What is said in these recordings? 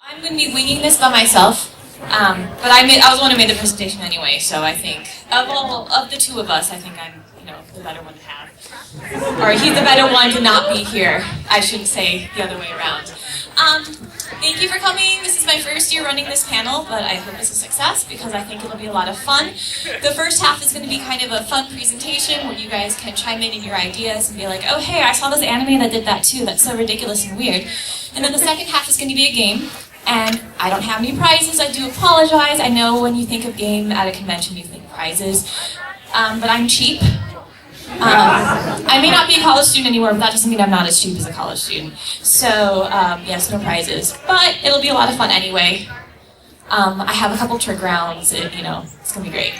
I'm going to be winging this by myself, but I was the one who made the presentation anyway, so I think of the two of us, I think I'm the better one to have. Or he's the better one to not be here. I shouldn't say the other way around. Thank you for coming. This is my first year running this panel, but I hope it's a success because I think it'll be a lot of fun. The first half is going to be kind of a fun presentation where you guys can chime in your ideas and be like, oh hey, I saw this anime that did that too, that's so ridiculous and weird. And then the second half is going to be a game. And I don't have any prizes, I do apologize. I know when you think of game at a convention you think prizes, but I'm cheap. I may not be a college student anymore, but that doesn't mean I'm not as cheap as a college student. So, yes, no prizes. But it'll be a lot of fun anyway. I have a couple trick rounds, it's gonna be great.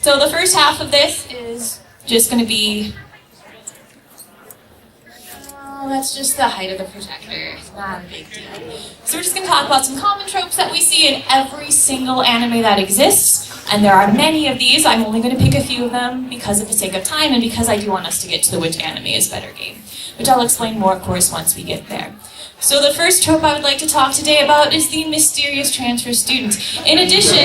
So the first half of this is just gonna be... that's just the height of the projector. It's not a big deal. So we're just going to talk about some common tropes that we see in every single anime that exists. And there are many of these. I'm only going to pick a few of them because of the sake of time and because I do want us to get to the which anime is better game, which I'll explain more, of course, once we get there. So the first trope I would like to talk today about is the mysterious transfer student. In addition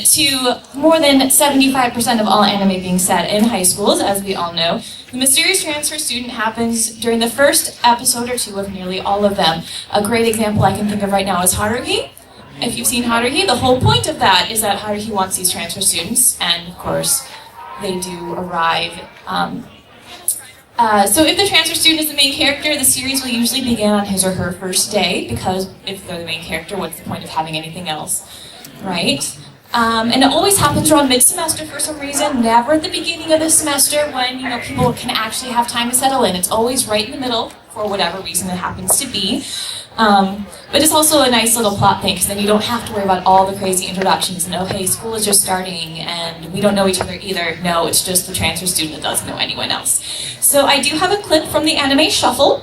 to more than 75% of all anime being set in high schools, as we all know, the mysterious transfer student happens during the first episode or two of nearly all of them. A great example I can think of right now is Haruhi. If you've seen Haruhi, the whole point of that is that Haruhi wants these transfer students, and of course, they do arrive. So if the transfer student is the main character, the series will usually begin on his or her first day, because if they're the main character, what's the point of having anything else, right? And it always happens around mid-semester for some reason, never at the beginning of the semester when people can actually have time to settle in. It's always right in the middle, for whatever reason it happens to be. But it's also a nice little plot thing, because then you don't have to worry about all the crazy introductions and, oh hey, school is just starting and we don't know each other either. No, it's just the transfer student that doesn't know anyone else. So I do have a clip from the anime Shuffle.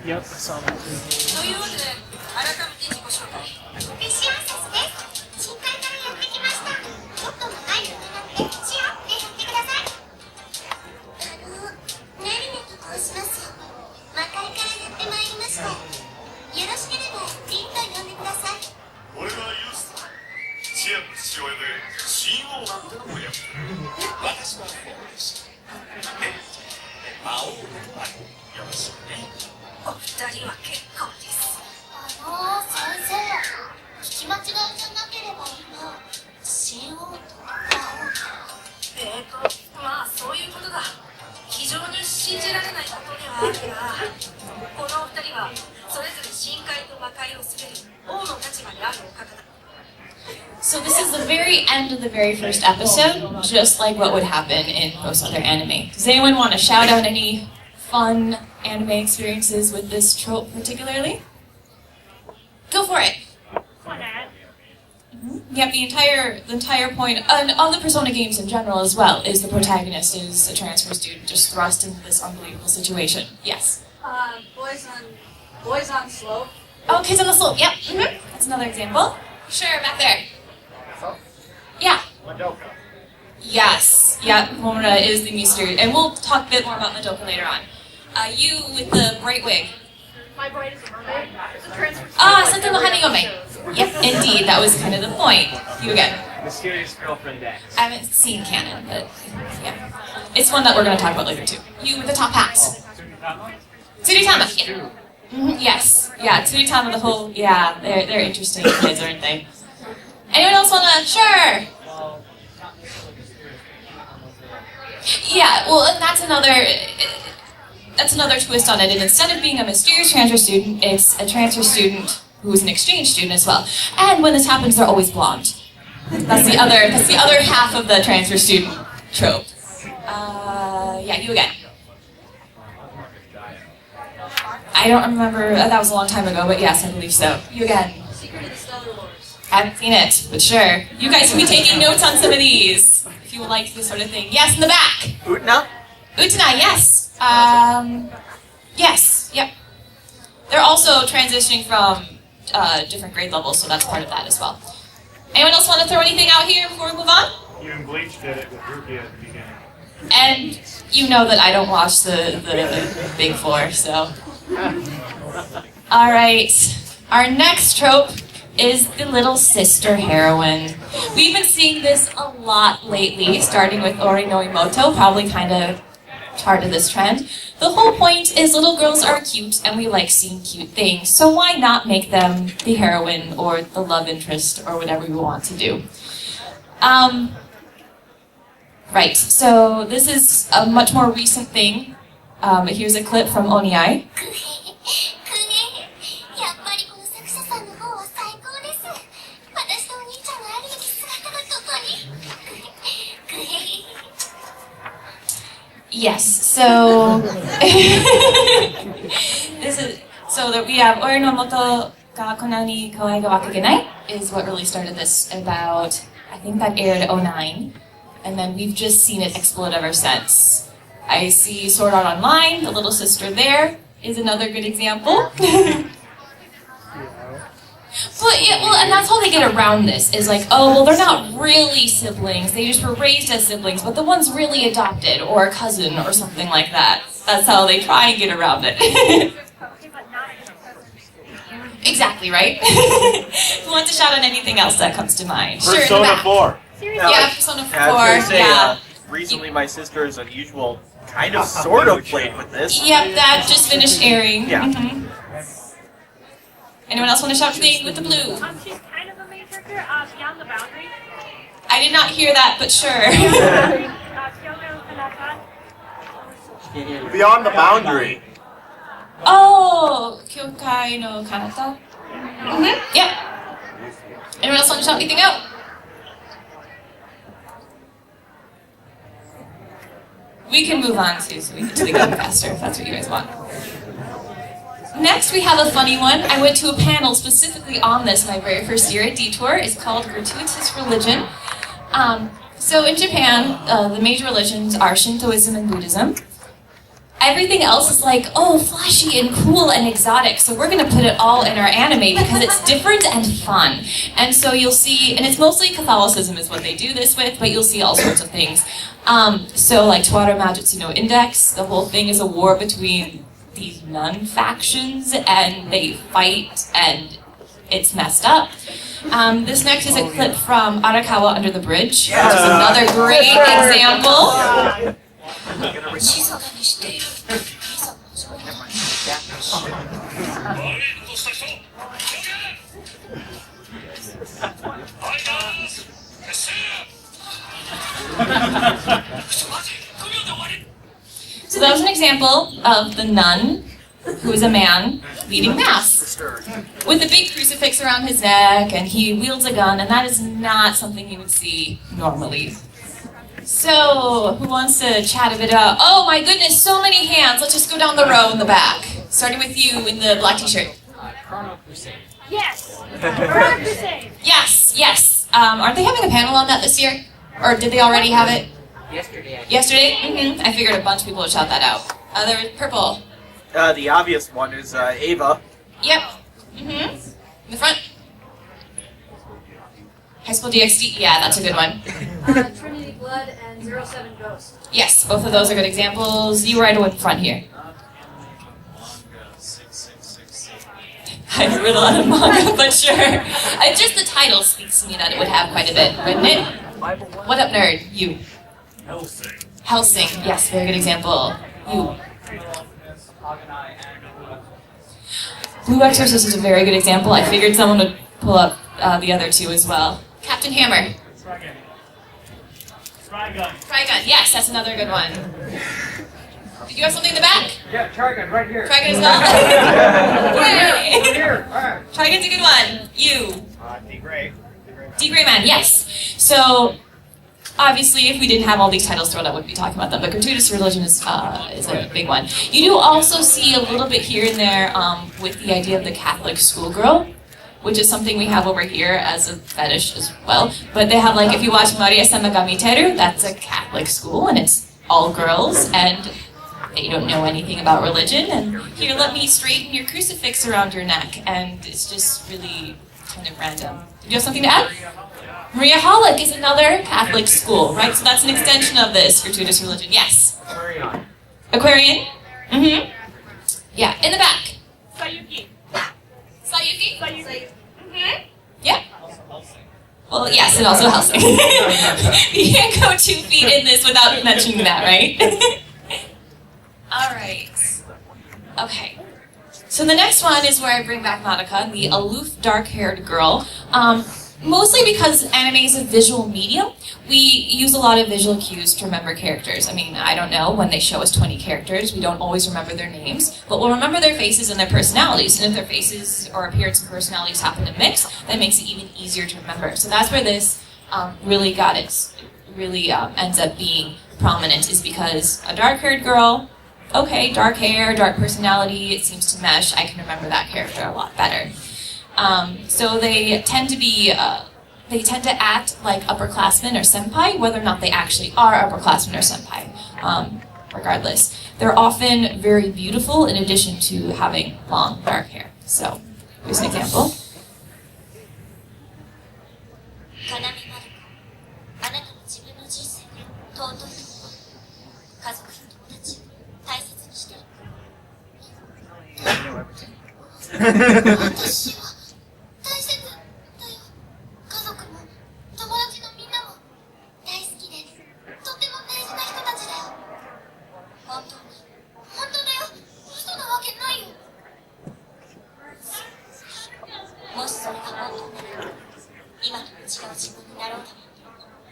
Yep, I saw that too. So this is the very end of the very first episode, just like what would happen in most other anime. Does anyone want to shout out any fun anime experiences with this trope particularly? Go for it! Yep, the entire point, and all the Persona games in general as well, is the protagonist is a transfer student just thrust into this unbelievable situation. Yes? Boys on Slope. Oh, Kids on the Slope, yep. That's another example. Sure, back there. Yeah. Madoka. Yes. Yeah, Kimono is the mystery. And we'll talk a bit more about Madoka later on. You with the bright wig. My bride is a mermaid. It's a transfer. Santa no Hanegome. Yep, indeed, that was kind of the point. You again. Mysterious girlfriend X. I haven't seen canon, but yeah. It's one that we're going to talk about later too. You with the top hats. Tsuritama. Yeah. Yes. Yeah, Tsuritama, the whole, yeah, they're interesting kids, aren't they? Anyone else want to? Sure! Yeah, well, and that's another twist on it. And instead of being a mysterious transfer student, it's a transfer student who is an exchange student as well. And when this happens, they're always blonde. That's the other half of the transfer student trope. Yeah, you again. I don't remember, that was a long time ago, but yes, I believe so. You again. Secret of the Stellar Wars. I haven't seen it, but sure. You guys can be taking notes on some of these, if you would like this sort of thing. Yes, in the back. Utena? Utena, yes. Yes, yep. They're also transitioning from different grade levels, so that's part of that as well. Anyone else want to throw anything out here before we move on? Even Bleach did it with Rukia at the beginning. And you know that I don't watch the Big Four, so. Alright. Our next trope is the little sister heroine. We've been seeing this a lot lately, starting with Ori no Imoto, probably kind of started this trend. The whole point is little girls are cute and we like seeing cute things, so why not make them the heroine or the love interest or whatever we want to do. Right, so this is a much more recent thing. Here's a clip from Oniai. やっぱりこの作者さんの方は最高です。私とお兄ちゃんのあるべき姿がここに。Yes, so this is so that we have Ori no Moto ga Kona ni Kawaii ga Wakagenai is what really started this about, I think that aired 09, and then we've just seen it explode ever since. I see Sword Art Online, the little sister there is another good example. But yeah, well, and that's how they get around this, is like, oh, well, they're not really siblings, they just were raised as siblings, but the one's really adopted, or a cousin, or something like that. That's how they try and get around it. Exactly, right? Who wants to shout on anything else that comes to mind? Sure, in the Persona back. 4. Yeah, Persona 4, I was gonna say, yeah. recently my sister is unusual, kind of, sort of played with this. Yep, that just finished airing. Yeah. Mhm. Anyone else want to shout anything with the blue? She's kind of a main character, Beyond the Boundary. I did not hear that, but sure. Kyono Kanata. Beyond the Boundary. Oh, Kyokai no Kanata. Yep. Anyone else want to shout anything out? We can move on to so we can do the gun faster if that's what you guys want. Next, we have a funny one. I went to a panel specifically on this my very first year at Detour. It's called Gratuitous Religion. So in Japan, the major religions are Shintoism and Buddhism. Everything else is like, oh, flashy and cool and exotic, so we're going to put it all in our anime because it's different and fun. And so you'll see, and it's mostly Catholicism is what they do this with, but you'll see all sorts of things. So like Tawara Majutsu no Index, the whole thing is a war between these nun factions, and they fight, and it's messed up. This next is a clip from Arakawa Under the Bridge, which is another great example. So that was an example of the nun, who is a man, leading mass, with a big crucifix around his neck, and he wields a gun, and that is not something you would see normally. So, who wants to chat a bit about, oh my goodness, so many hands, let's just go down the row in the back, starting with you in the black t-shirt. Yes! Chrono Crusade! Yes, yes. Aren't they having a panel on that this year? Or did they already have it? Yesterday. Yesterday? Mm-hmm. I figured a bunch of people would shout that out. There's purple. The obvious one is Ava. Yep. Mm-hmm. In the front. High School DxD? Yeah, that's a good one. Trinity Blood and 07 Ghost. Yes, both of those are good examples. You right in front here. I haven't read a lot of manga, but sure. Just the title speaks to me that it would have quite a bit, wouldn't it? What up, nerd? You. Helsing. Yes, very good example. You. Blue Exorcist is a very good example. I figured someone would pull up the other two as well. Captain Hammer. Trigun. Yes, that's another good one. Did you have something in the back? Yeah, Trigun, right here. Trigun as well? Yay! Here, alright. Trigun's a good one. You. D-Gray. D-Gray Man, yes. So, obviously, if we didn't have all these titles thrown, I wouldn't be talking about them, but Gratuitous Religion is a big one. You do also see a little bit here and there with the idea of the Catholic schoolgirl, which is something we have over here as a fetish as well. But they have, like, if you watch Maria Sama ga Miteru, that's a Catholic school, and it's all girls, and they don't know anything about religion, and here, let me straighten your crucifix around your neck, and it's just really kind of random. Do you have something to add? Maria Holic is another Catholic school, right? So that's an extension of this Gratuitous Religion. Yes? Aquarian? Mm-hmm. Yeah, in the back. Sayuki. Sayuki? and also Helsing. You can't go 2 feet in this without mentioning that, right? Alright. Okay. So the next one is where I bring back Madoka, the aloof, dark-haired girl. Mostly because anime is a visual medium, we use a lot of visual cues to remember characters. I mean, I don't know, when they show us 20 characters, we don't always remember their names, but we'll remember their faces and their personalities, and if their faces or appearance and personalities happen to mix, that makes it even easier to remember. So that's where this really ends up being prominent, is because a dark-haired girl, okay, dark hair, dark personality, it seems to mesh, I can remember that character a lot better. So they tend to act like upperclassmen or senpai, whether or not they actually are upperclassmen or senpai. Regardless, they're often very beautiful in addition to having long dark hair. So here's an example. 要まる子、あなたの自分の人生が尊いと思う。家族や友達を大切にしてる。私は大切だよ。家族も友達のみんなも大好きで、とっても大事な人たちだよ。本当に、本当だよ。嘘なわけないよ。もしそれが本当なら、今と違う自分になろうと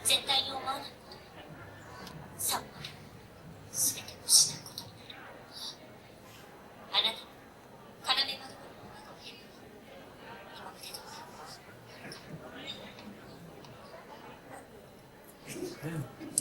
絶対に思わないこと。そう。すべてを失うことになる。あなた、要まどこの中を変に、今までどうか。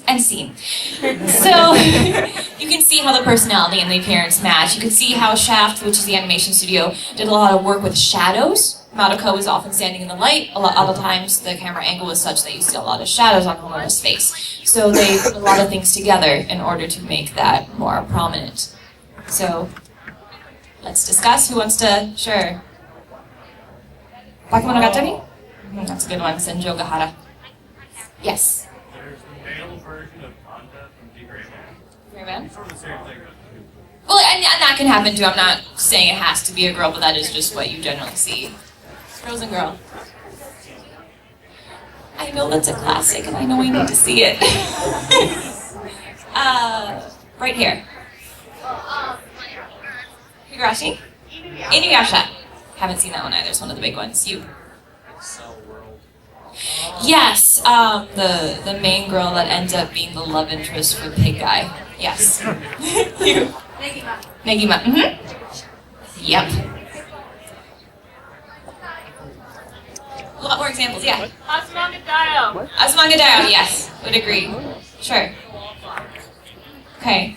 And scene. So you can see how the personality and the appearance match. You can see how Shaft, which is the animation studio, did a lot of work with shadows. Madoka was often standing in the light. A lot of times the camera angle was such that you see a lot of shadows on Homora's face. So they put a lot of things together in order to make that more prominent. So let's discuss. Who wants to? Sure. Bakemonogatari? That's a good one. Senjo Gahara. Yes. There's the male version of Kanda from Degrayman. Rayman? Sort of the same thing. Well, and that can happen too. I'm not saying it has to be a girl, but that is just what you generally see. Frozen Girl. I know that's a classic, and I know we need to see it. Right here. Higurashi? Inuyasha. Haven't seen that one either. It's one of the big ones. You. Yes, the main girl that ends up being the love interest for the pig guy. Yes. You. Negima. Mm-hmm. Yep. A lot more examples, yeah. Azumanga yes. Would agree. Sure. Okay.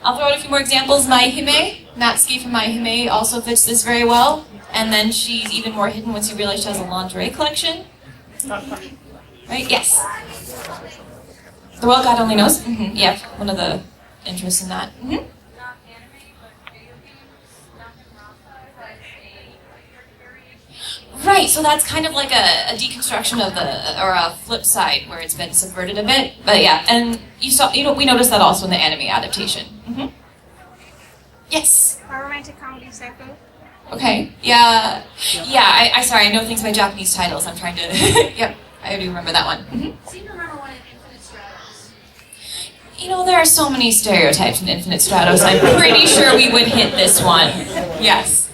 I'll throw out a few more examples. Mai Hime, Natsuki from Mai Hime also fits this very well. And then she's even more hidden once you realize she has a lingerie collection. Right? Yes. The world God only knows. Mm-hmm. Yep. One of the interests in that. Mm-hmm. Right, so that's kind of like a deconstruction of or a flip side where it's been subverted a bit. But yeah, and we noticed that also in the anime adaptation. Mm-hmm. Yes. Romantic comedy Seiko. Okay. Yeah. Yeah. I sorry. I know things by Japanese titles. I'm trying to. Yep. I do remember that one. Mm-hmm. I seem to remember one in Infinite Stratos. There are so many stereotypes in Infinite Stratos. I'm pretty sure we would hit this one. Yes.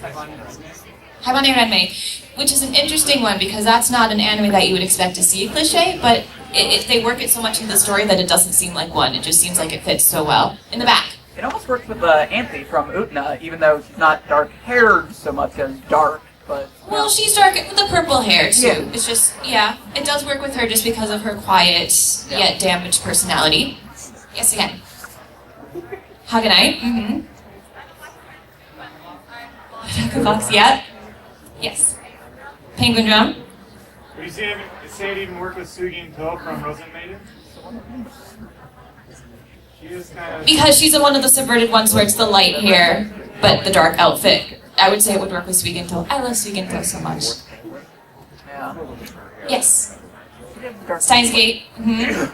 Haibane Renmei. Which is an interesting one because that's not an anime that you would expect to see a cliche, but they work it so much into the story that it doesn't seem like one. It just seems like it fits so well. In the back. It almost works with Anthe from Utna, even though she's not dark-haired so much as dark, but... Well, she's dark with the purple hair, too. Yeah. It's just, yeah, it does work with her just because of her quiet, yet damaged personality. Yes, again. Haganai. Mm-hmm. Fox, yeah. Yes. Penguin Drum. Would you say it even work with Sugin To from Rosen Maiden? She is kind of... Because she's one of the subverted ones where it's the light hair, but the dark outfit. I would say it would work with Sugin-to. I love Sugin-to so much. Yeah. Yes. Steins Gate. Mm-hmm.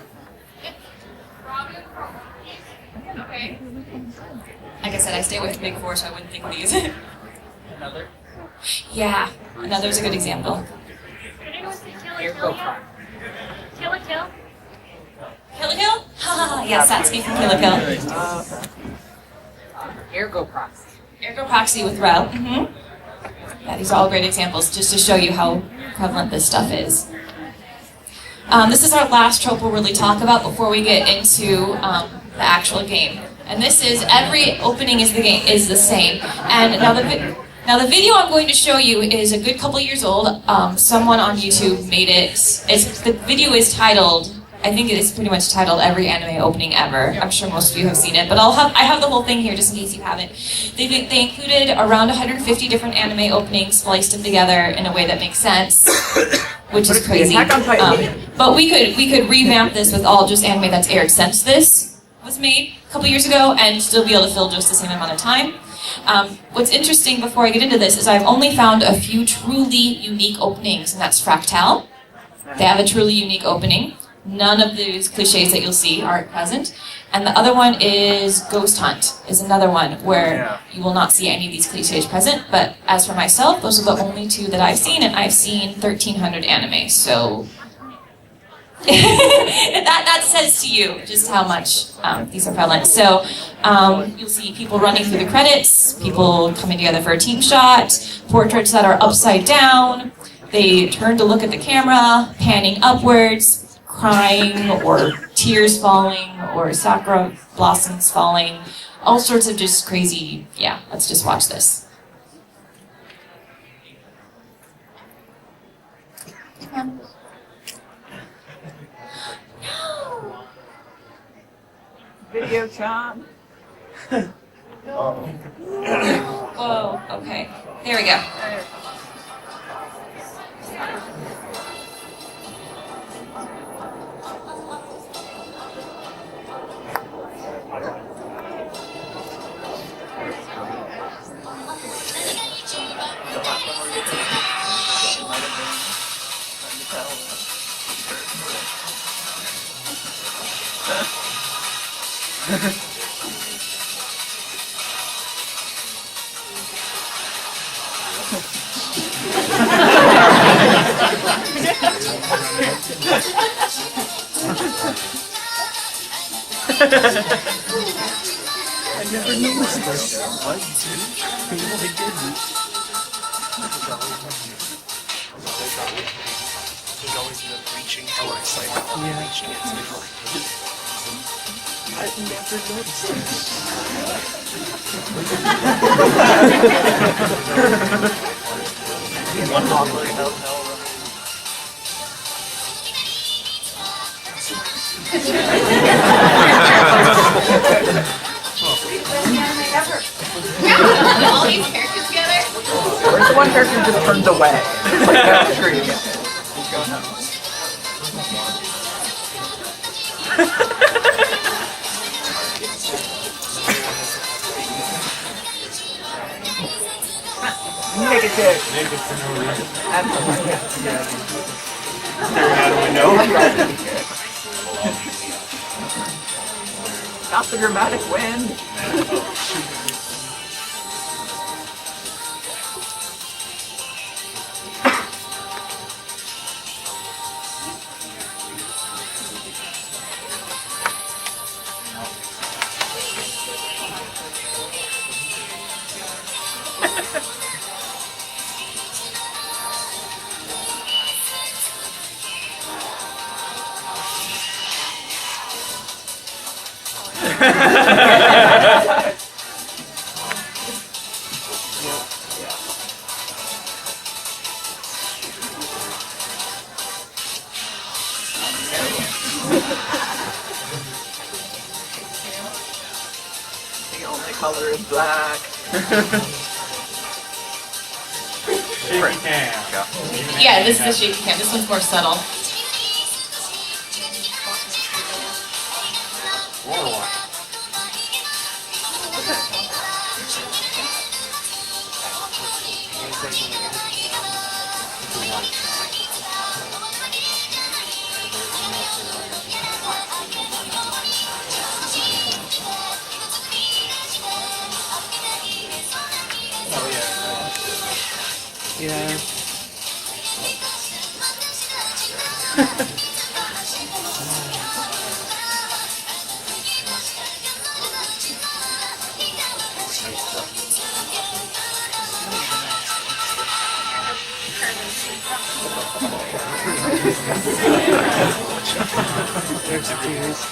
Okay. Like I said, I stay with the big four, so I wouldn't think of these. Another? Yeah, another's a good example. Can anyone say Here Kill go Kill? Prime. Kill a Kill? Kill a Kill? Haha, yes, Satsuki from Kill a Kill. Ergo Proxy. Ergo Proxy with Route. Yeah, these are all great examples just to show you how prevalent this stuff is. This is our last trope we'll really talk about before we get into the actual game. And this is every opening is the same. And now the video I'm going to show you is a good couple years old. Someone on YouTube made it. The video is titled, I think it is pretty much titled "Every Anime Opening Ever." I'm sure most of you have seen it, but I have the whole thing here just in case you haven't. They included around 150 different anime openings, spliced them together in a way that makes sense, which is crazy. But we could revamp this with all just anime that's aired since this was made a couple years ago, and still be able to fill just the same amount of time. What's interesting before I get into this is I've only found a few truly unique openings, and that's Fractal. They have a truly unique opening. None of these cliches that you'll see are present. And the other one is Ghost Hunt, is another one where you will not see any of these cliches present. But as for myself, those are the only two that I've seen, and I've seen 1,300 anime, so that says to you just how much these are prevalent. So you'll see people running through the credits, people coming together for a team shot, portraits that are upside down, they turn to look at the camera, panning upwards, crying or tears falling or sakura blossoms falling, all sorts of just crazy, yeah, let's just watch this. Come on. Video Chan. Whoa, okay, there we go. I never noticed this. What? People they didn't. He's always reaching towards like reaching it. I never noticed this. One awkward hotel. All these characters together? Where's the one character who just turns away? It's like that tree. He's going up. Negative. Negative for no reason. Absolutely. Staring out a window. Not the dramatic wind. The only color is black. Shaky cam. Yeah, this is the shaky cam. This one's more subtle. Yeah. There's tears.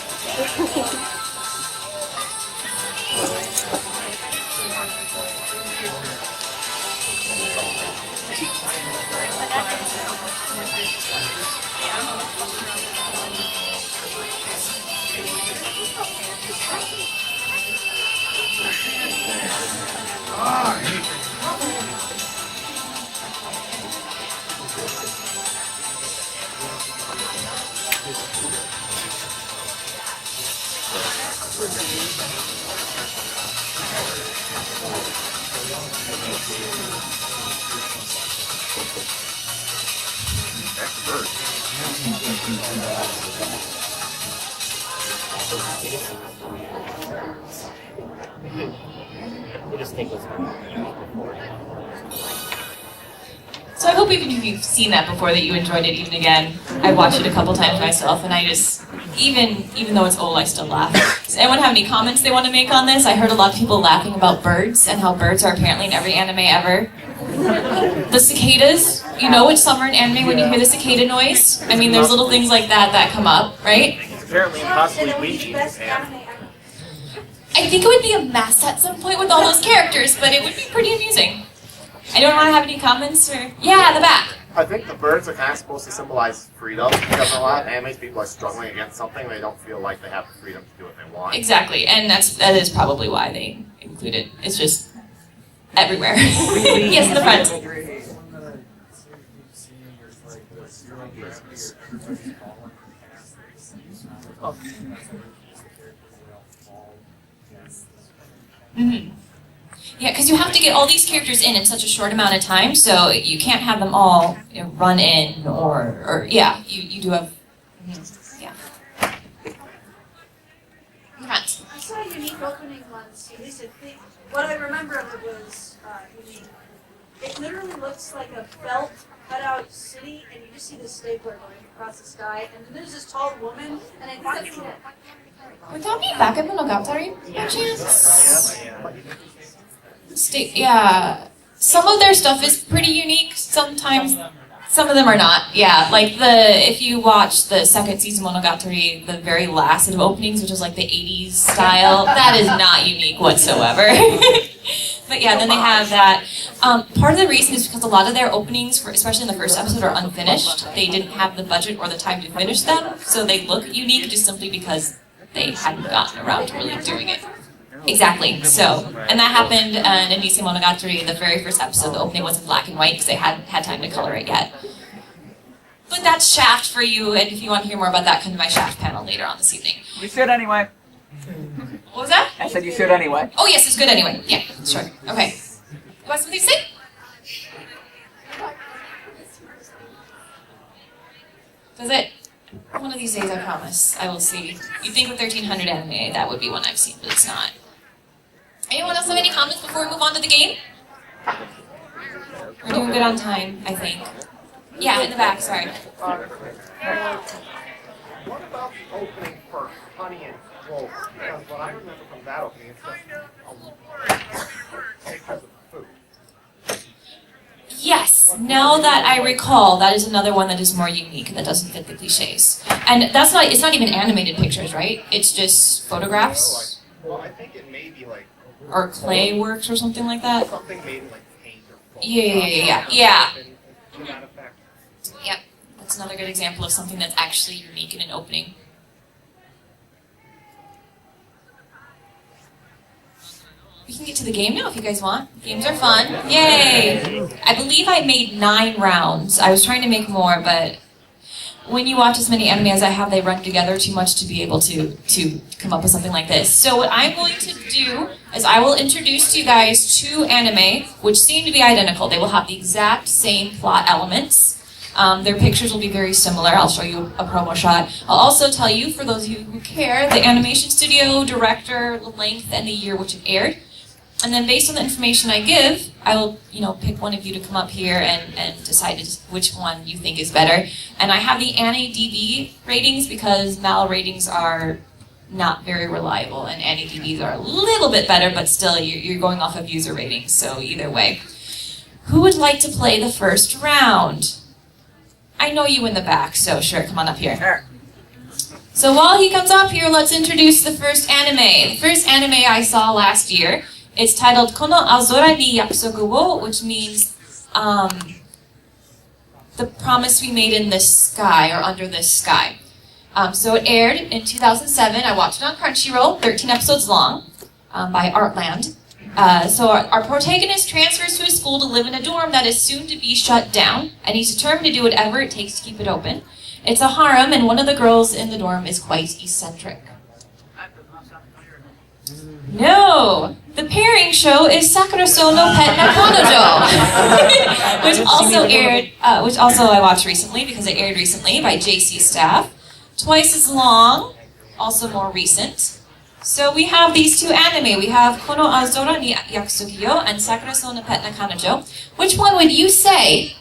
So I hope even if you've seen that before that you enjoyed it even again. I watched it a couple times myself and I just, even though it's old, I still laugh. Does anyone have any comments they want to make on this? I heard a lot of people laughing about birds and how birds are apparently in every anime ever. The cicadas, you know in summer in anime when you hear the cicada noise? I mean there's little things like that that come up, right? It's apparently impossibly windy in Japan. I think it would be a mess at some point with all those characters, but it would be pretty amusing. Anyone want to have any comments? Or yeah, the back. I think the birds are kind of supposed to symbolize freedom, because a lot of anime people are struggling against something, they don't feel like they have the freedom to do what they want. Exactly, and that is probably why they include it. It's just everywhere. Yes, in the front. Mm-hmm. Yeah, because you have to get all these characters in such a short amount of time, so you can't have them all run in, or yeah, you do have, yeah. Front. I saw a unique opening once. At least I think what I remember of it was unique. It literally looks like a felt cutout city, and you just see the stapler going across the sky, and then there's this tall woman, and I think that's it. Would that be back at Monogatari, by chance? Yeah. Some of their stuff is pretty unique. Sometimes, some of them are not. Yeah, like if you watch the second season Monogatari, the very last set of openings, which is like the 80s style, that is not unique whatsoever. But yeah, then they have that. Part of the reason is because a lot of their openings, especially in the first episode, are unfinished. They didn't have the budget or the time to finish them, so they look unique just simply because they hadn't gotten around to really doing it. Exactly. So, and that happened in Nisei Monogatari. The very first episode, the opening was in black and white because they hadn't had time to color it yet. But that's Shaft for you, and if you want to hear more about that, come to my Shaft panel later on this evening. You should anyway. What was that? I said you should anyway. Oh yes, it's good anyway. Yeah, sure. Okay. You want something to say? That's it. One of these days, I promise, I will see. You'd think with 1300 anime, that would be one I've seen, but it's not. Anyone else have any comments before we move on to the game? We're doing good on time, I think. Yeah, in the back, sorry. What about the opening for Honey and Clover? Because what I remember from that opening is just because of food. Yes, now that I recall, that is another one that is more unique, that doesn't fit the cliches. And it's not even animated pictures, right? It's just photographs? Well, I think it may be like... Or clay works or something like that? Something made in like paint or foam. Yeah. Yep, that's another good example of something that's actually unique in an opening. We can get to the game now if you guys want. Games are fun. Yay! I believe I made 9 rounds. I was trying to make more, but when you watch as many anime as I have, they run together too much to be able to come up with something like this. So what I'm going to do is I will introduce to you guys 2 anime, which seem to be identical. They will have the exact same plot elements. Their pictures will be very similar. I'll show you a promo shot. I'll also tell you, for those of you who care, the animation studio, director, length, and the year which it aired. And then based on the information I give, I will, pick one of you to come up here and decide which one you think is better. And I have the AnyDB ratings because Mal ratings are not very reliable, and AnyDBs are a little bit better, but still you're going off of user ratings, so either way. Who would like to play the first round? I know you in the back, so sure, come on up here. Sure. So while he comes up here, let's introduce the first anime. The first anime I saw last year. It's titled Kono Azora ni Yakusoku wo, which means the promise we made in this sky, or under this sky. So it aired in 2007. I watched it on Crunchyroll, 13 episodes long, by Artland. So our protagonist transfers to a school to live in a dorm that is soon to be shut down, and he's determined to do whatever it takes to keep it open. It's a harem, and one of the girls in the dorm is quite eccentric. No! The pairing show is Sakura-so no Pet no Kanojo, which also I watched recently because it aired recently by JC Staff. Twice as long, also more recent. So we have these two anime. We have Kono Azora ni Yakusoku yo and Sakura-so no Pet no Kanojo. Which one would you say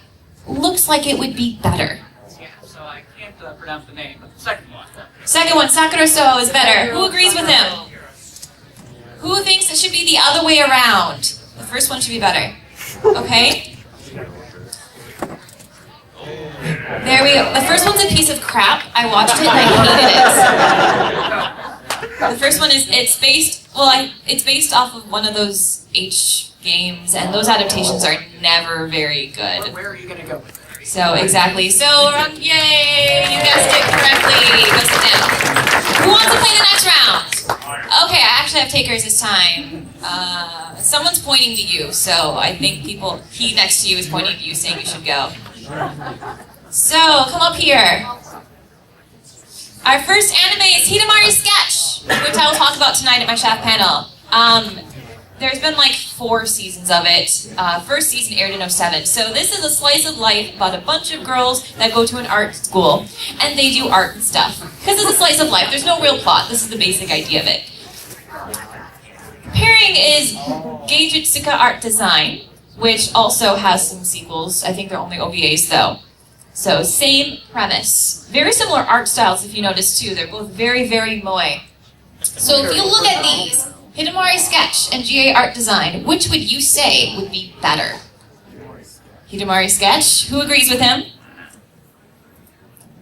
looks like it would be better? Yeah, so I can't pronounce the name, but the second one. Second one, Sakura-so is better. Who agrees with him? Who thinks it should be the other way around? The first one should be better. Okay? There we go. The first one's a piece of crap. I watched it and I hated it. The first one is, it's based off of one of those H games, and those adaptations are never very good. Where are you going to go with it? So, exactly. So, yay! You guessed it correctly. Go sit down. Who wants to play the next round? Okay, I actually have takers this time. Someone's pointing to you, so I think he next to you is pointing to you saying you should go. So, come up here. Our first anime is Hidamari Sketch, which I will talk about tonight at my Shaft panel. There's been like 4 seasons of it. First season aired in 2007. So this is a slice of life about a bunch of girls that go to an art school, and they do art and stuff. Because it's a slice of life. There's no real plot. This is the basic idea of it. Pairing is Geijutsuka Art Design, which also has some sequels. I think they're only OVAs though. So same premise. Very similar art styles if you notice too. They're both very, very moe. So if you look at these, Hidamari Sketch and GA Art Design, which would you say would be better? Hidamari Sketch, who agrees with him?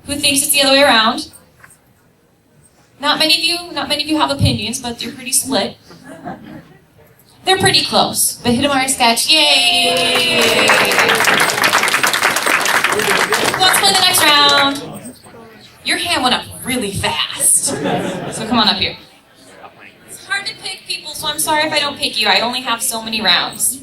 Who thinks it's the other way around? Not many of you have opinions, but they're pretty split. They're pretty close, but Hidamari Sketch, yay! Who wants to play the next round? Your hand went up really fast, so come on up here. It's hard to pick people, so I'm sorry if I don't pick you. I only have so many rounds.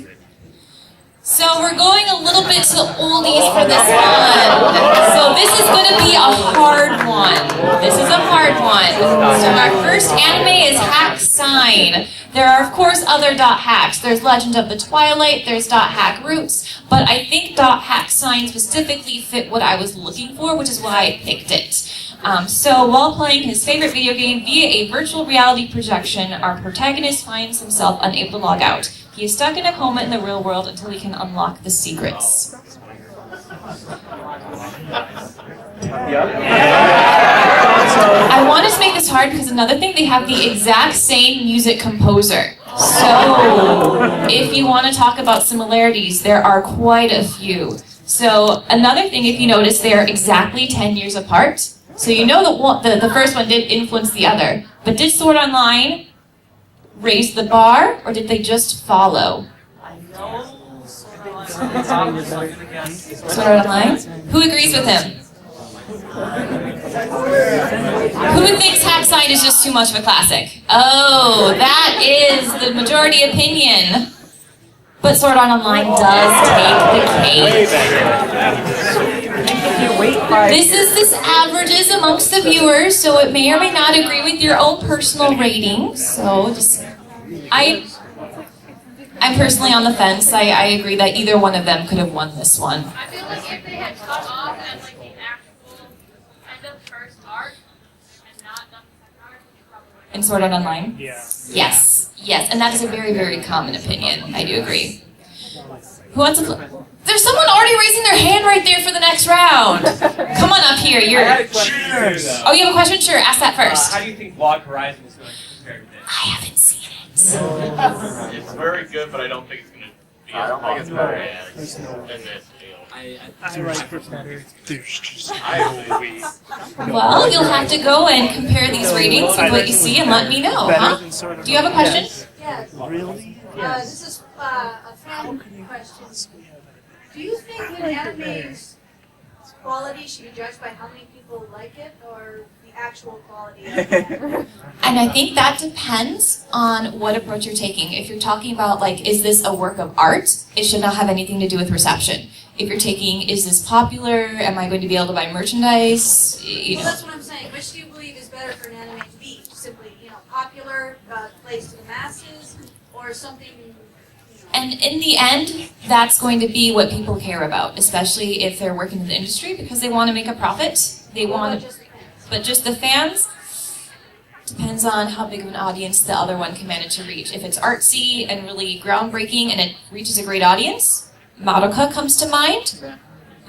So we're going a little bit to the oldies for this one. So this is going to be a hard one. This is a hard one. So our first anime is Hack Sign. There are, of course, other dot hacks. There's Legend of the Twilight, there's dot hack Roots, but I think dot hack Sign specifically fit what I was looking for, which is why I picked it. So while playing his favorite video game via a virtual reality projection, our protagonist finds himself unable to log out. He is stuck in a coma in the real world until he can unlock the secrets. I wanted to make this hard because another thing, they have the exact same music composer. So if you want to talk about similarities, there are quite a few. So another thing, if you notice, they are exactly 10 years apart. So you know that the first one did influence the other. But did Sword Online raise the bar, or did they just follow? Sword Online? Who agrees with him? Who thinks Hack Sign is just too much of a classic? Oh, that is the majority opinion. But Sword Art Online does take the cake. This averages amongst the viewers, so it may or may not agree with your own personal ratings. So I'm personally on the fence. I agree that either one of them could have won this one. I feel like if they had cut off at like the actual end of first arc and not done the second arc, it probably would have. In Sword Art Online? Yeah. Yes. Yes, and that is a very, very common opinion. I do agree. Who wants to There's someone already raising their hand right there for the next round. Come on up here. You're. Oh, you have a question? Sure, ask that first. How do you think Log Horizon is going to compare to this? I haven't seen it. It's very good, but I don't think it's going to be as popular as this deal. I like it better. There's just Well, you'll have to go and compare these ratings with what you see and let me know, huh? Do you have a question? Yes. Really? This is a fan question. Do you think an anime's quality should be judged by how many people like it, or the actual quality of it? And I think that depends on what approach you're taking. If you're talking about, like, is this a work of art? It should not have anything to do with reception. If you're taking, is this popular? Am I going to be able to buy merchandise? Well, that's what I'm saying. Which do you believe is better for an anime to be? Simply, popular, plays to the masses, or something? And in the end, that's going to be what people care about, especially if they're working in the industry, because they want to make a profit. They want to, but just the fans, depends on how big of an audience the other one can manage to reach. If it's artsy and really groundbreaking and it reaches a great audience, Madoka comes to mind.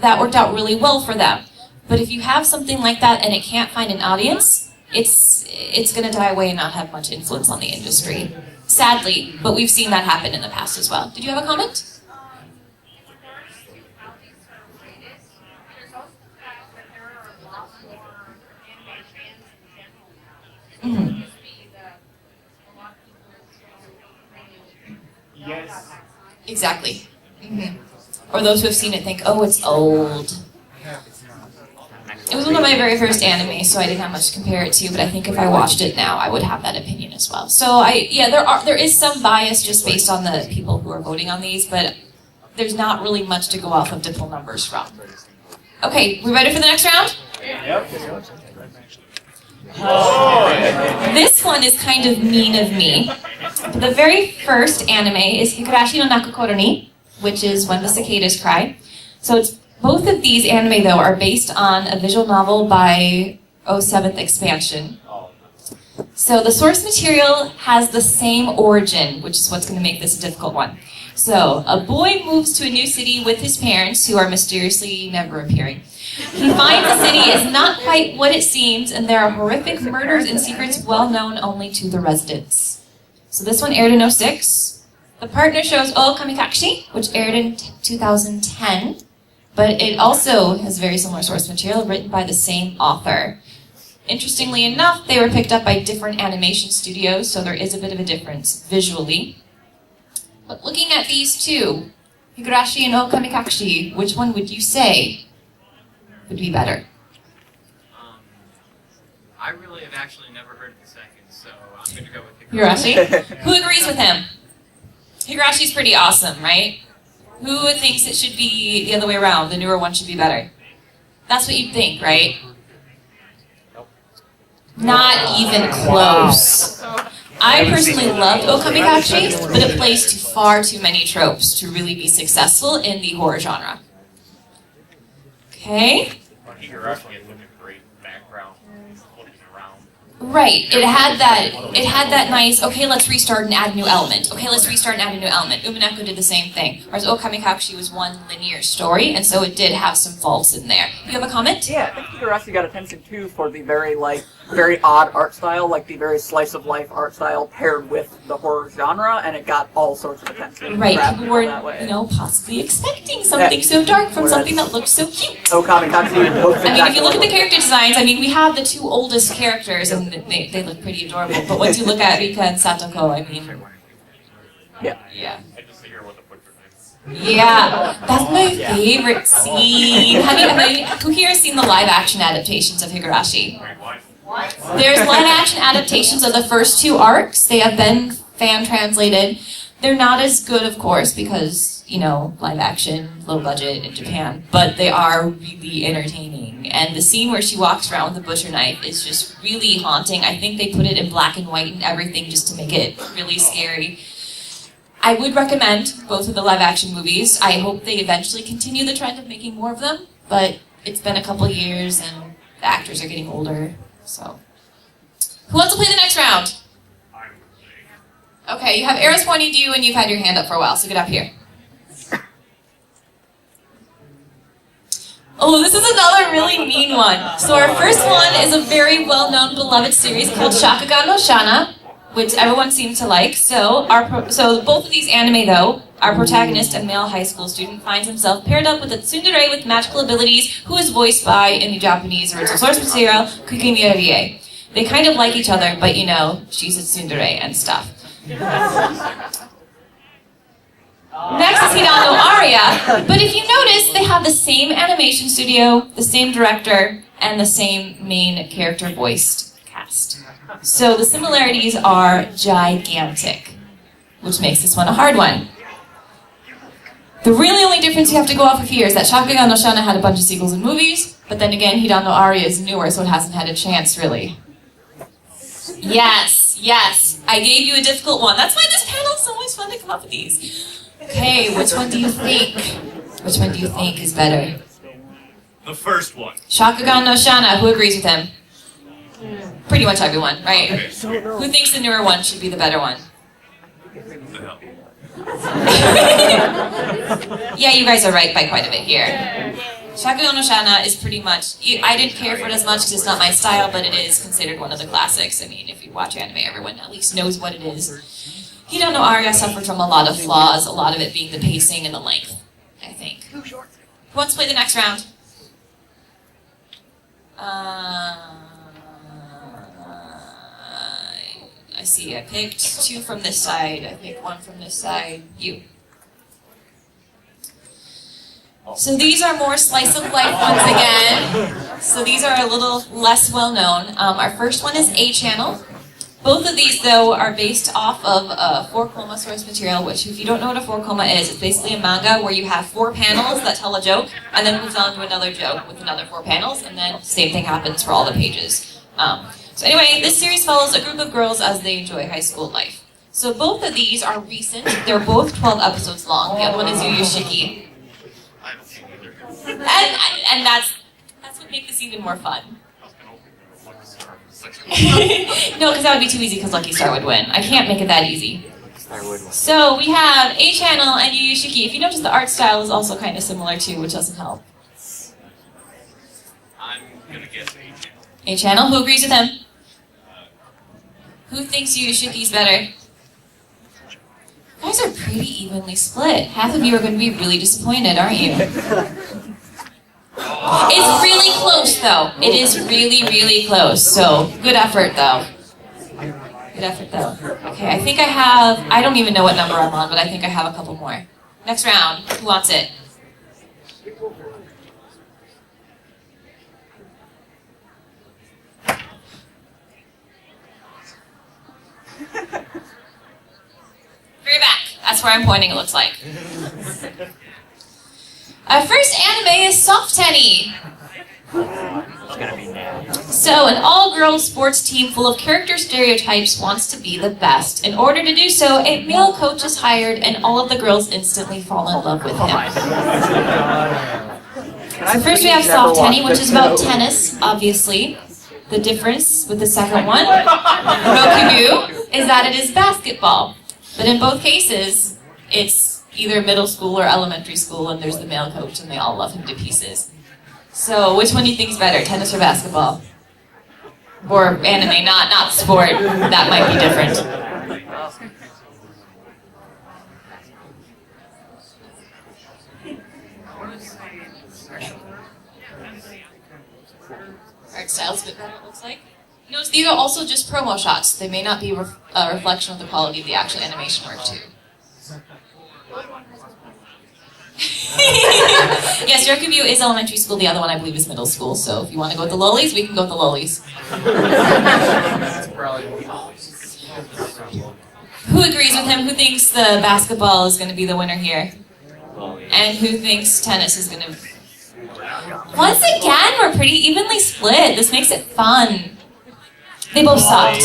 That worked out really well for them. But if you have something like that and it can't find an audience, it's going to die away and not have much influence on the industry. Sadly, but we've seen that happen in the past as well. Did you have a comment? Mm-hmm. Yes. Exactly. Mm-hmm. Or those who have seen it think, oh, it's old. It was one of my very first anime, so I didn't have much to compare it to, but I think if I watched it now, I would have that opinion as well. So there is some bias just based on the people who are voting on these, but there's not really much to go off of to pull numbers from. Okay, we ready for the next round? Yep. This one is kind of mean of me. The very first anime is Higurashi no Nakokoro ni, which is When the Cicadas Cry. So it's both of these anime, though, are based on a visual novel by 07th Expansion. So the source material has the same origin, which is what's going to make this a difficult one. So a boy moves to a new city with his parents, who are mysteriously never appearing. He finds the city is not quite what it seems, and there are horrific murders and secrets well known only to the residents. So this one aired in 06. The partner show is O Kamikakushi, which aired in 2010. But it also has very similar source material written by the same author. Interestingly enough, they were picked up by different animation studios, so there is a bit of a difference visually. But looking at these two, Higurashi and O Kamikakushi, which one would you say would be better? I really have actually never heard the second, so I'm going to go with Higurashi. Higurashi? Who agrees with him? Higurashi's pretty awesome, right? Who thinks it should be the other way around? The newer one should be better. That's what you'd think, right? Not even close. I personally loved O Kamikakushi, but it plays to far too many tropes to really be successful in the horror genre. Okay? Higurashi has a great background, looking around. Right. It had that nice, okay, let's restart and add a new element. Okay, let's restart and add a new element. Umineko did the same thing. Whereas O Kamikakushi was one linear story, and so it did have some faults in there. You have a comment? Yeah, I think Higurashi got attention too for the very odd art style, like the very slice of life art style paired with the horror genre, and it got all sorts of attention. Right, people were, possibly expecting something so dark from something that looked so cute. O Kamikakushi looks I mean, if you look at the character designs, we have the two oldest characters, and they look pretty adorable. But once you look at Rika and Satoko, yeah. I just hear what the butcher thinks. Yeah, that's my favorite scene. Who here has seen the live-action adaptations of Higurashi? There's live-action adaptations of the first two arcs. They have been fan-translated. They're not as good, of course, because, live-action, low budget in Japan, but they are really entertaining. And the scene where she walks around with the butcher knife is just really haunting. I think they put it in black and white and everything just to make it really scary. I would recommend both of the live-action movies. I hope they eventually continue the trend of making more of them, but it's been a couple of years and the actors are getting older, so. Who wants to play the next round? Okay, you have arrows pointing to you, and you've had your hand up for a while, so get up here. Oh, this is another really mean one. So our first one is a very well-known, beloved series called Shakugan no Shana, which everyone seems to like. So both of these anime, though, our protagonist, a male high school student, finds himself paired up with a tsundere with magical abilities who is voiced by, in the Japanese original source material, Kukimi Rie. They kind of like each other, but you know, she's a tsundere and stuff. Next is Hidano Aria, but if you notice, they have the same animation studio, the same director, and the same main character voiced cast. So the similarities are gigantic, which makes this one a hard one. The really only difference you have to go off of here is that Shakugan no Shana had a bunch of sequels and movies, but then again, Hidano Aria is newer, so it hasn't had a chance, really. Yes, I gave you a difficult one. That's why this panel is so much fun to come up with these. Okay, which one do you think? Which one do you think is better? The first one. Shakugan no Shana, who agrees with him? Pretty much everyone, right? Who thinks the newer one should be the better one? Yeah, you guys are right by quite a bit here. Shakugan no Shana is pretty much, I didn't care for it as much because it's not my style, but it is considered one of the classics. I mean, if you watch anime, everyone at least knows what it is. Hidano Aria suffered from a lot of flaws, a lot of it being the pacing and the length, I think. Who wants to play the next round? I see, I picked 2 from this side, I picked 1 from this side, you. So these are more slice of life ones again. So these are a little less well known. Our first one is A Channel. Both of these, though, are based off of a 4-koma source material, which, if you don't know what a 4-koma is, it's basically a manga where you have 4 panels that tell a joke, and then moves on to another joke with another 4 panels, and then same thing happens for all the pages. So anyway, this series follows a group of girls as they enjoy high school life. So both of these are recent. They're both 12 episodes long. The other one is Yu Yu Shiki. I haven't seen either. And that's what makes this even more fun. No, because that would be too easy because Lucky Star would win. I can't make it that easy. So we have A Channel and Yu Yu Shiki. If you notice, the art style is also kind of similar too, which doesn't help. I'm gonna guess A Channel. A Channel, who agrees with him? Who thinks Yu Yu Shiki's better? You guys are pretty evenly split. Half of you are going to be really disappointed, aren't you? It's really close, though. It is really, really close. So, good effort, though. Good effort, though. Okay, I think I have, I don't even know what number I'm on, but I think I have a couple more. Next round. Who wants it? Very back. That's where I'm pointing, it looks like. Our first anime is Soft Tenny. So, an all-girls sports team full of character stereotypes wants to be the best. In order to do so, a male coach is hired, and all of the girls instantly fall in love with him. So first we have Soft Tenny, which is about tennis, obviously. The difference with the second one, Rokubu, is that it is basketball. But in both cases, it's either middle school or elementary school, and there's the male coach, and they all love him to pieces. So, which one do you think is better, tennis or basketball? Or anime, not sport. That might be different. Art style's a bit better, it looks like. Notice these are also just promo shots. They may not be a reflection of the quality of the actual animation work, too. Yes, Rokubu is elementary school. The other one, I believe, is middle school. So if you want to go with the lollies, we can go with the lollies. Who agrees with him? Who thinks the basketball is going to be the winner here? And who thinks tennis is going to... Once again, we're pretty evenly split. This makes it fun. They both sucked.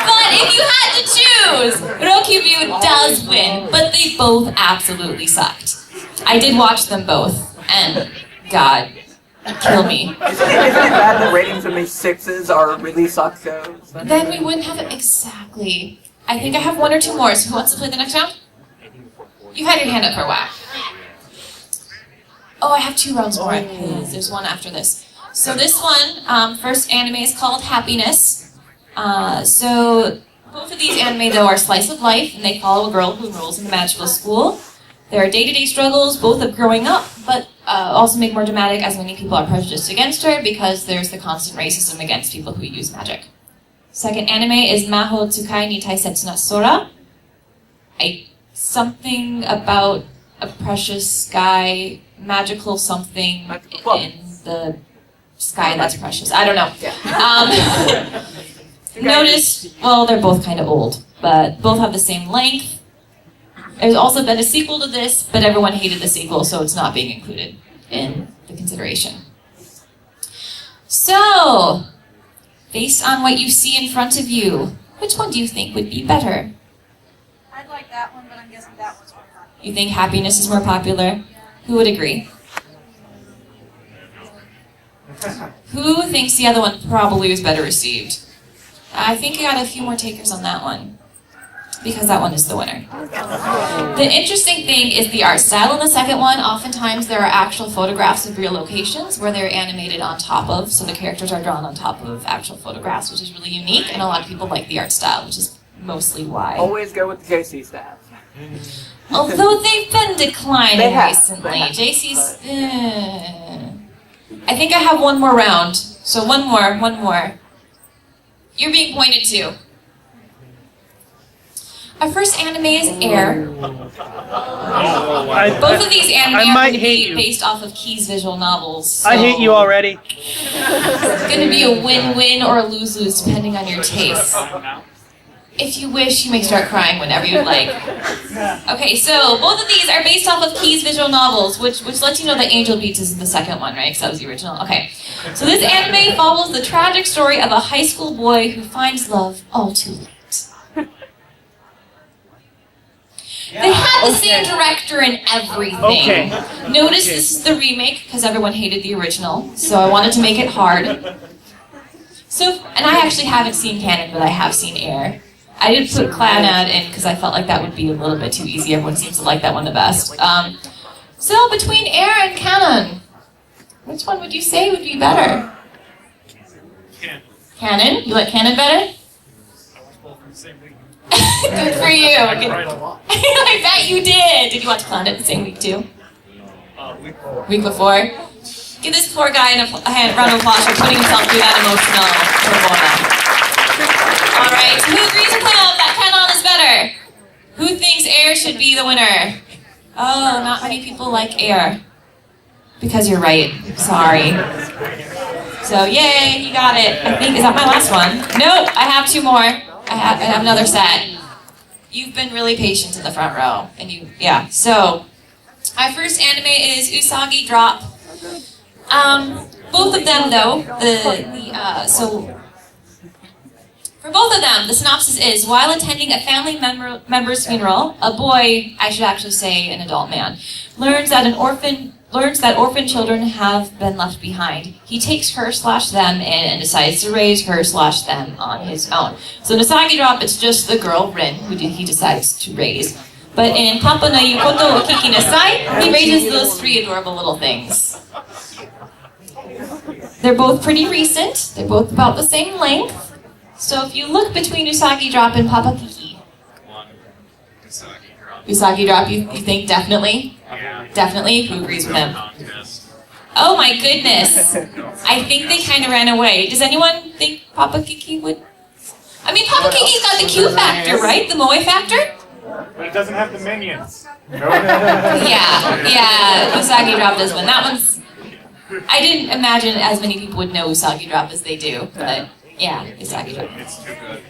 But if you had to choose, Rokubu does win, but they both absolutely sucked. I did watch them both, and God, kill me. Is it bad that ratings in these 6s are really suck shows? Then we wouldn't have it exactly. I think I have one or two more, so who wants to play the next round? You had your hand up for a while. Oh, I have 2 rounds more, because there's one after this. So this one, first anime is called Happiness. So both of these anime, though, are slice of life, and they follow a girl who enrolls in a magical school. There are day-to-day struggles, both of growing up, but also make more dramatic as many people are prejudiced against her because there's the constant racism against people who use magic. Second anime is Maho Tsukai ni Taisetsu na Sora. Something about a precious sky, magical something in the sky that's precious. I don't know. Notice, well, they're both kind of old, but both have the same length. There's also been a sequel to this, but everyone hated the sequel, so it's not being included in the consideration. So, based on what you see in front of you, which one do you think would be better? I'd like that one, but I'm guessing that one's more popular. You think Happiness is more popular? Who would agree? Who thinks the other one probably was better received? I think I got a few more takers on that one, because that one is the winner. The interesting thing is the art style in the second one. Oftentimes there are actual photographs of real locations where they're animated on top of, so the characters are drawn on top of actual photographs, which is really unique, and a lot of people like the art style, which is mostly why. Always go with the JC staff. Although they've been declining They have. recently. JC's... I think I have one more round. So one more. You're being pointed to. Our first anime is Air. Both of these anime are going to be based off of Key's visual novels. So I hate you already. it's going to be a win-win or a lose-lose depending on your taste. If you wish, you may start crying whenever you'd like. Okay, so both of these are based off of Key's visual novels, which lets you know that Angel Beats is the second one, right? Because that was the original. Okay, so this anime follows the tragic story of a high school boy who finds love all too late. They had the same director and everything. Okay. Notice this is the remake because everyone hated the original, so I wanted to make it hard. So, and I actually haven't seen Canon, but I have seen Air. I did put Clannad in because I felt like that would be a little bit too easy. Everyone seems to like that one the best. So between Air and Canon, which one would you say would be better? Canon? You like Canon better? Good for you. I bet you did. Did you watch Clannad the same week too? Week before? Give this poor guy a round of applause for putting himself through that emotional performance. Alright, who agrees with him that Canon is better? Who thinks Air should be the winner? Oh, not many people like Air. Because you're right. Sorry. So, yay, you got it. I think, is that my last one? Nope, I have 2 more. I have another set. You've been really patient in the front row. And yeah. So, our first anime is Usagi Drop. Both of them, though, for both of them, the synopsis is, while attending a family member's funeral, a boy, I should actually say an adult man, learns that orphan children have been left behind. He takes her/them in and decides to raise her/them on his own. So in Usagi Drop, it's just the girl, Rin, who he decides to raise. But in Papa no Yukoto Okiki Nasai, he raises those 3 adorable little things. They're both pretty recent. They're both about the same length. So if you look between Usagi Drop and Papa Kiki. Usagi Drop, you think definitely? Yeah. Definitely? Who agrees with him? Oh my goodness. I think they kind of ran away. Does anyone think Papa Kiki would? I mean, Papa Kiki's got the Q factor, right? The moe factor? But it doesn't have the minions. Yeah, Usagi Drop does win. That one's... I didn't imagine as many people would know Usagi Drop as they do, but yeah, Usagi Drop. It's too good.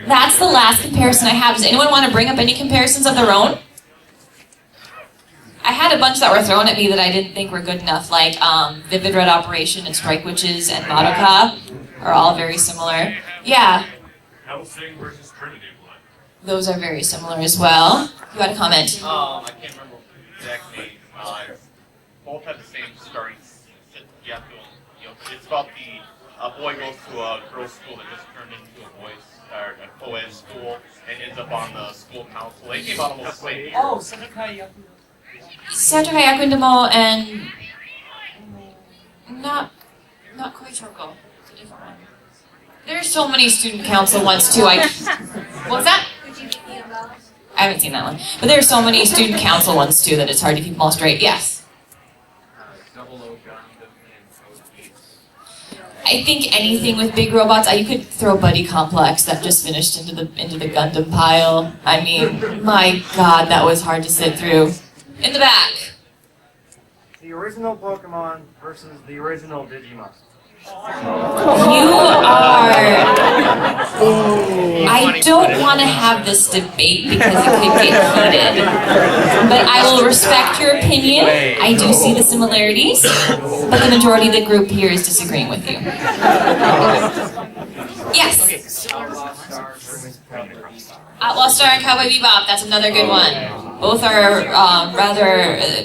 That's the last comparison I have. Does anyone want to bring up any comparisons of their own? I had a bunch that were thrown at me that I didn't think were good enough, like Vivid Red Operation and Strike Witches and Madoka are all very similar. Yeah. Hellsing versus Trinity Blood. Those are very similar as well. You had a comment? I can't remember the exact name. Both had the same starting it's about a boy goes to a girls' school that just turned into a boys or a co-ed school and ends up on the school council. They came out almost the same year. Oh, Saturday Aquindamo and not quite Choco. It's a different one. There's so many student council ones too. What's that? I haven't seen that one. But there are so many student council ones too that it's hard to keep them all straight. Yes. I think anything with big robots. You could throw Buddy Complex that just finished into the Gundam pile. I mean, my God, that was hard to sit through. In the back. The original Pokemon versus the original Digimon. You are... I don't want to have this debate because it could get heated. But I will respect your opinion. I do see the similarities. But the majority of the group here is disagreeing with you. Yes? Outlaw Star and Cowboy Bebop, that's another good one. Both are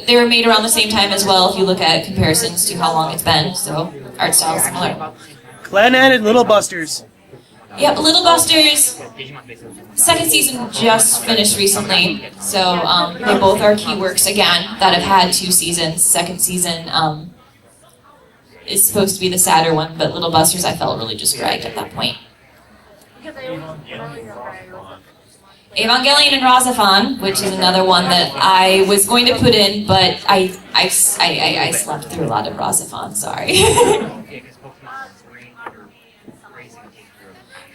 they were made around the same time as well if you look at comparisons to how long it's been, so art style is similar. Clan added Little Busters. Yep, Little Busters, second season just finished recently, so they both are key works again that have had 2 seasons. Second season is supposed to be the sadder one, but Little Busters I felt really just dragged at that point. Evangelion and Razafan, which is another one that I was going to put in, but I slept through a lot of Razafan, sorry.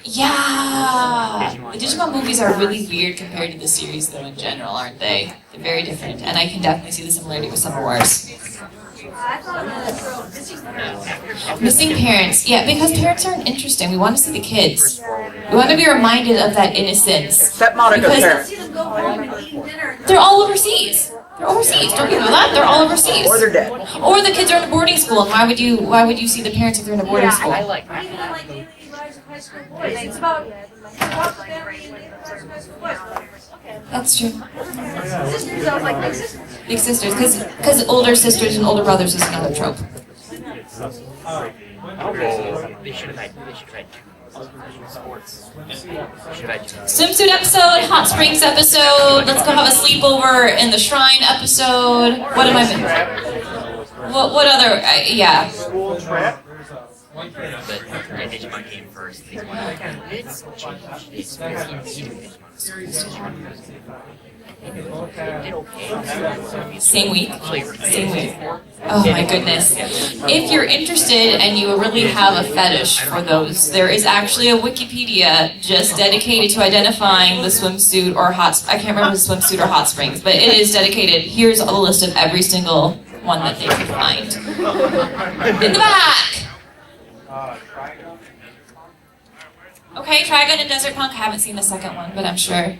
Yeah! The Digimon movies are really weird compared to the series, though, in general, aren't they? They're very different, and I can definitely see the similarity with Summer Wars. Missing parents. Yeah, because parents aren't interesting. We want to see the kids. We want to be reminded of that innocence. Except Monica's parents. They're all overseas. They're overseas. Don't you know that? They're all overseas. Or they're dead. Or the kids are in a boarding school. And why would you see the parents if they're in a boarding school? It's about the family and the high school boys. That's true. Sisters, I was like big sisters. Big sisters, because older sisters and older brothers is another trope. They should have had sports. Swimsuit episode, hot springs episode, let's go have a sleepover in the shrine episode. What am I? What other? Yeah. School trip. But Digimon came first. Same week. Same week. Oh my goodness. If you're interested and you really have a fetish for those, there is actually a Wikipedia just dedicated to identifying the swimsuit or I can't remember the swimsuit or hot springs, but it is dedicated. Here's a list of every single one that they could find. In the back! Okay, Trigun and Desert Punk. I haven't seen the second one, but I'm sure.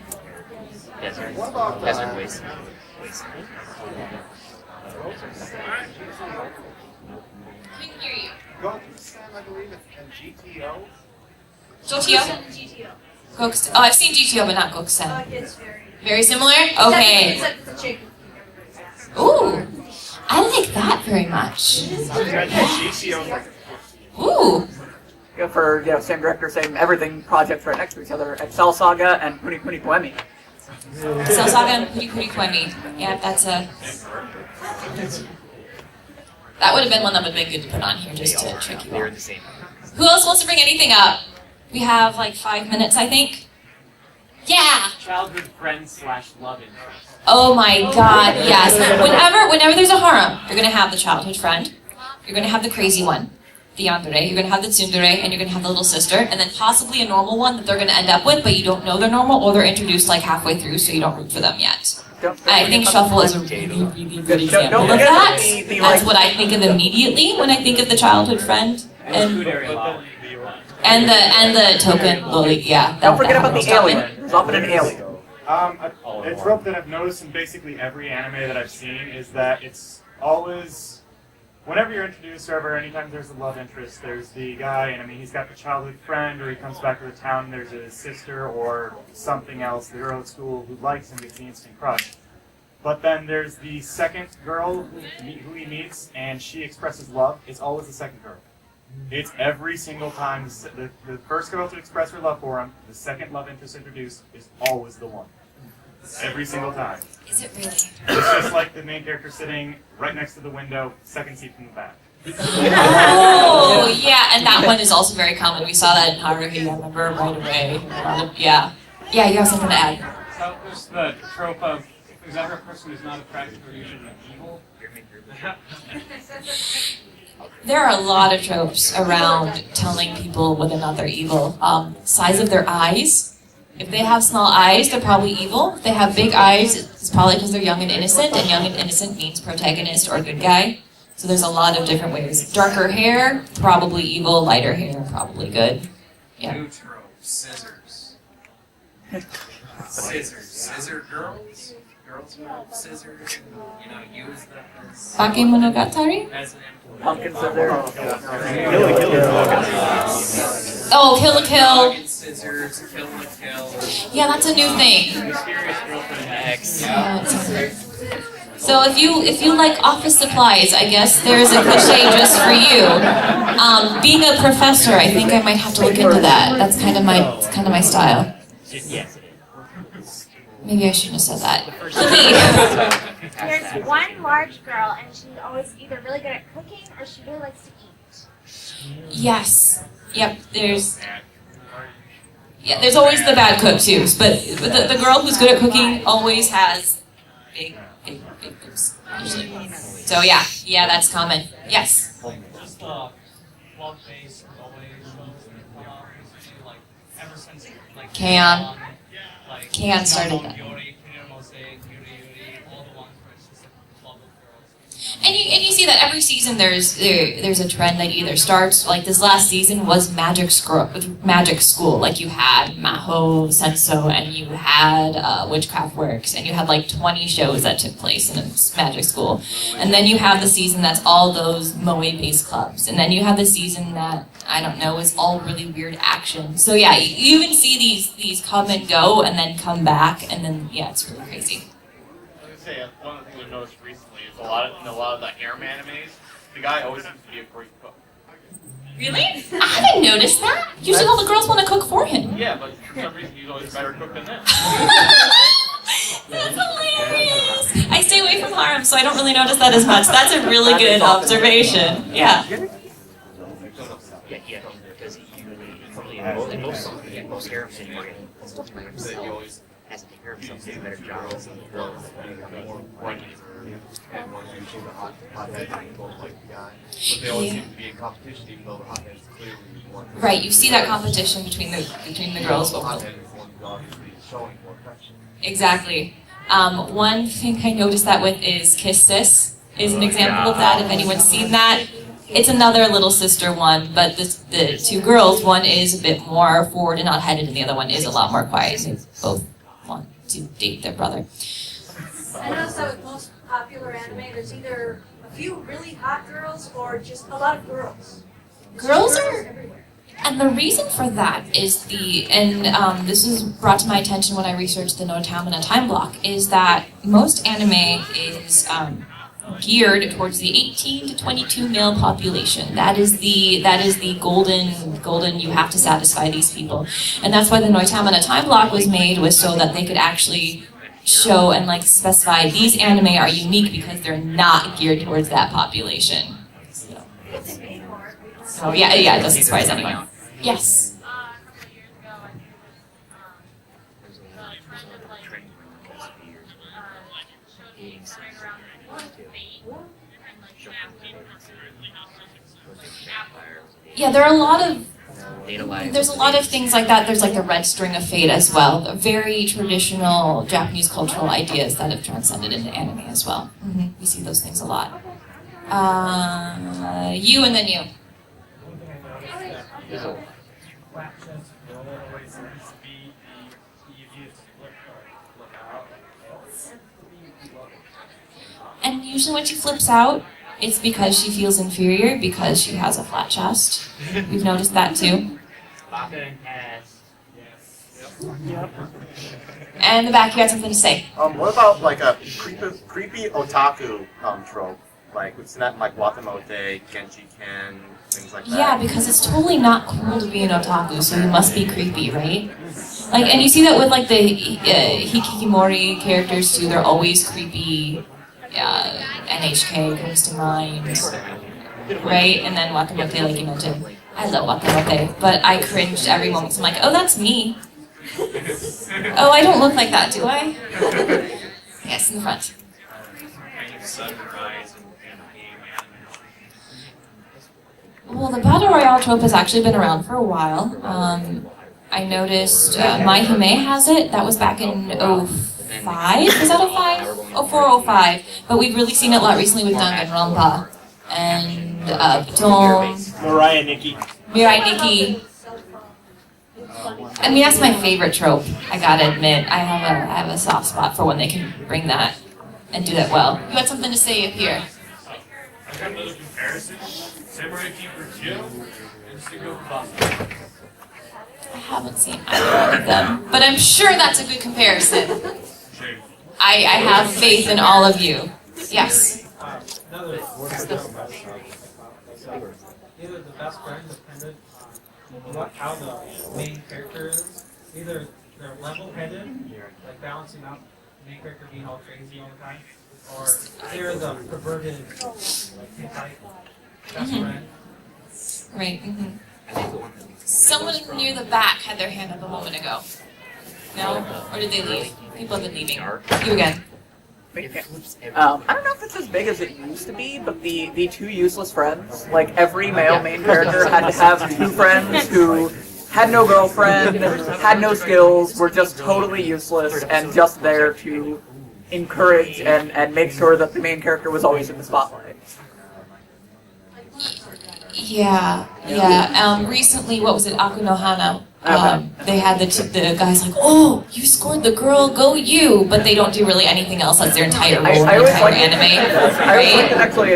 Desert Waste. Couldn't hear you. Goku-san, I believe, and GTO. GTO? Oh, I've seen GTO, but not Goku-san. It's Very similar? Okay. Except it's a chick. Ooh, I like that very much. Ooh. Go for same director, same everything projects right next to each other. Excel Saga and Kuni Kuni Poemi. Excel Saga and Kuni Kuni Poemi. Yeah, that's a... That would have been one that would have been good to put on here just to trick you out. Who else wants to bring anything up? We have like 5 minutes, I think. Yeah! Childhood friend / love interest. Oh my God, yes. Whenever there's a harem, you're gonna have the childhood friend, you're gonna have the crazy one, the yandere, you're gonna have the tsundere, and you're gonna have the little sister, and then possibly a normal one that they're gonna end up with, but you don't know they're normal, or they're introduced like halfway through, so you don't root for them yet. I think Shuffle is a really, really good example of that. That's what I think of immediately when I think of the childhood friend. And the token lily, yeah. Don't forget about the alien. There's often an alien. A trope that I've noticed in basically every anime that I've seen is that it's always, whenever you're introduced, or anytime there's a love interest, there's the guy, and I mean, he's got the childhood friend, or he comes back to the town, and there's his sister, or something else, the girl at school who likes him, gets the instant crush. But then there's the second girl who he meets, and she expresses love. It's always the second girl. It's every single time. The first girl to express her love for him, the second love interest introduced, is always the one. Every single time. Is it really? It's just like the main character sitting right next to the window, second seat from the back. Oh, yeah, and that one is also very common. We saw that in Haruhi, I remember right away. Yeah. Yeah, you have something to add. So there's the trope of if there's ever a person who's not attractive or usually evil. There are a lot of tropes around telling people with another evil. Size of their eyes. If they have small eyes, they're probably evil. If they have big eyes, it's probably because they're young and young and innocent means protagonist or good guy. So there's a lot of different ways. Darker hair, probably evil. Lighter hair, probably good. Yeah. New trope, scissors. Scissor girls. Girls who have scissors, use them as Bakemonogatari? an Pumpkin scissor. Oh, Kill la Kill. Scissors, kill la kill. Yeah, that's a new thing. Mysterious girlfriend X. So if you like office supplies, I guess there's a cliche just for you. Being a professor, I think I might have to look into that. That's kind of my style. Yes. Maybe I shouldn't have said that. There's one large girl, and she's always either really good at cooking or she really likes to eat. Yes. Yep. There's always the bad cook too, but the girl who's good at cooking always has big boobs usually. So yeah, that's common. Yes. Just love-based always, like ever since like Can started that. And you see that every season there's a trend that either starts, like this last season was magic school. Like you had Maho Senso and you had Witchcraft Works and you had like 20 shows that took place in a magic school. And then you have the season that's all those moe-based clubs. And then you have the season that, I don't know, is all really weird action. So yeah, you even see these come and go and then come back and then, yeah, it's really crazy. I was gonna say, one of the things I've noticed recently is a lot of the harem animes, the guy always seems to be a great cook. Really? I didn't notice that. Usually all the girls want to cook for him. Yeah, but for some reason he's always a better cook than them. That's hilarious. I stay away from harems, so I don't really notice that as much. That's a really good observation. Yeah. Yeah, because probably in most harems anymore, he always has to take care of himself, do a better job. But they always seem to be in competition, even though the hothead is clearly one. Right, you see that competition between the girls. Exactly. One thing I noticed that with is Kiss Sis is an example of that. If anyone's seen that, it's another little sister one, but the two girls, one is a bit more forward and hot-headed, and the other one is a lot more quiet. They both want to date their brother. I noticed that with most popular anime, there's either a few really hot girls or just a lot of girls. Girls are, and the reason for that is this was brought to my attention when I researched the Noitamina time block, is that most anime is geared towards the 18 to 22 male population. That is the golden. You have to satisfy these people, and that's why the Noitamina time block was made, was so that they could actually show and like specify these anime are unique because they're not geared towards that population. So yeah, it doesn't surprise anyone. Yes. A couple of years ago, I think it was the trend of like shows being centered around fate and like Yeah, there's a lot of things like that. There's like the red string of fate as well. Very traditional Japanese cultural ideas that have transcended into anime as well. We see those things a lot. You and then you. And usually when she flips out, it's because she feels inferior because she has a flat chest. We've noticed that too. And in the back, you had something to say. What about like a creepy otaku trope, like with like Watamote, Genji Ken, things like that. Yeah, because it's totally not cool to be an otaku, so you must be creepy, right? Like, and you see that with like the hikikomori characters too. They're always creepy. NHK comes to mind, right? And then Wakamote, like you mentioned. I love Wakamote, but I cringed every moment. So I'm like, oh, that's me. Oh, I don't look like that, do I? Yes, in the front. Well, the Battle Royale trope has actually been around for a while. I noticed My Hime has it. That was back in '05. Was that '05? '04, '05. But we've really seen it a lot recently with Danganronpa. And Baton. Mirai Nikki. I mean, that's my favorite trope. I gotta admit, I have a soft spot for when they can bring that and do that well. You had something to say up here. I've got another comparison. Samurai Keeper Jill and Single Boston. I haven't seen either of them, but I'm sure that's a good comparison. I have faith in all of you. Yes. Either the best friend depended on how the main character is. Either they're level-headed, like balancing out the main character being all crazy all the time, or they're the perverted, like type best friend. Right. Someone near the back had their hand up a moment ago. No? Or did they leave? People have been leaving. You again. I don't know if it's as big as it used to be, but the two useless friends, like every male main character had to have two friends who had no girlfriend, had no skills, were just totally useless, and just there to encourage and make sure that the main character was always in the spotlight. Yeah. Recently, what was it, Akunohana? They had the guys like, oh, you scored the girl, go you! But they don't do really anything else. That's their entire role in the entire anime. I always like it actually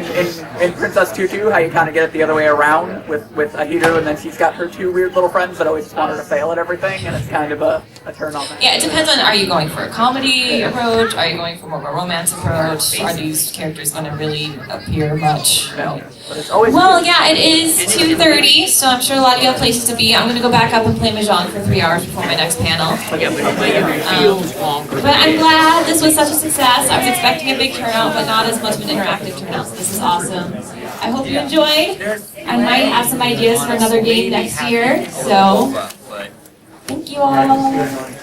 in Princess Tutu, how you kind of get it the other way around with Ahiru, and then she's got her two weird little friends that always just want her to fail at everything, and it's kind of a turn on that. Yeah, it depends on, are you going for a comedy approach? Are you going for more of a romance approach? Are these characters going to really appear much? No. But it's always well, yeah, it is 2:30, so I'm sure a lot of you have places to be. I'm going to go back up and play Mahjong for 3 hours before my next panel. But I'm glad this was such a success. I was expecting a big turnout, but not as much of an interactive turnout, so this is awesome. I hope you enjoyed. I might have some ideas for another game next year, so thank you all.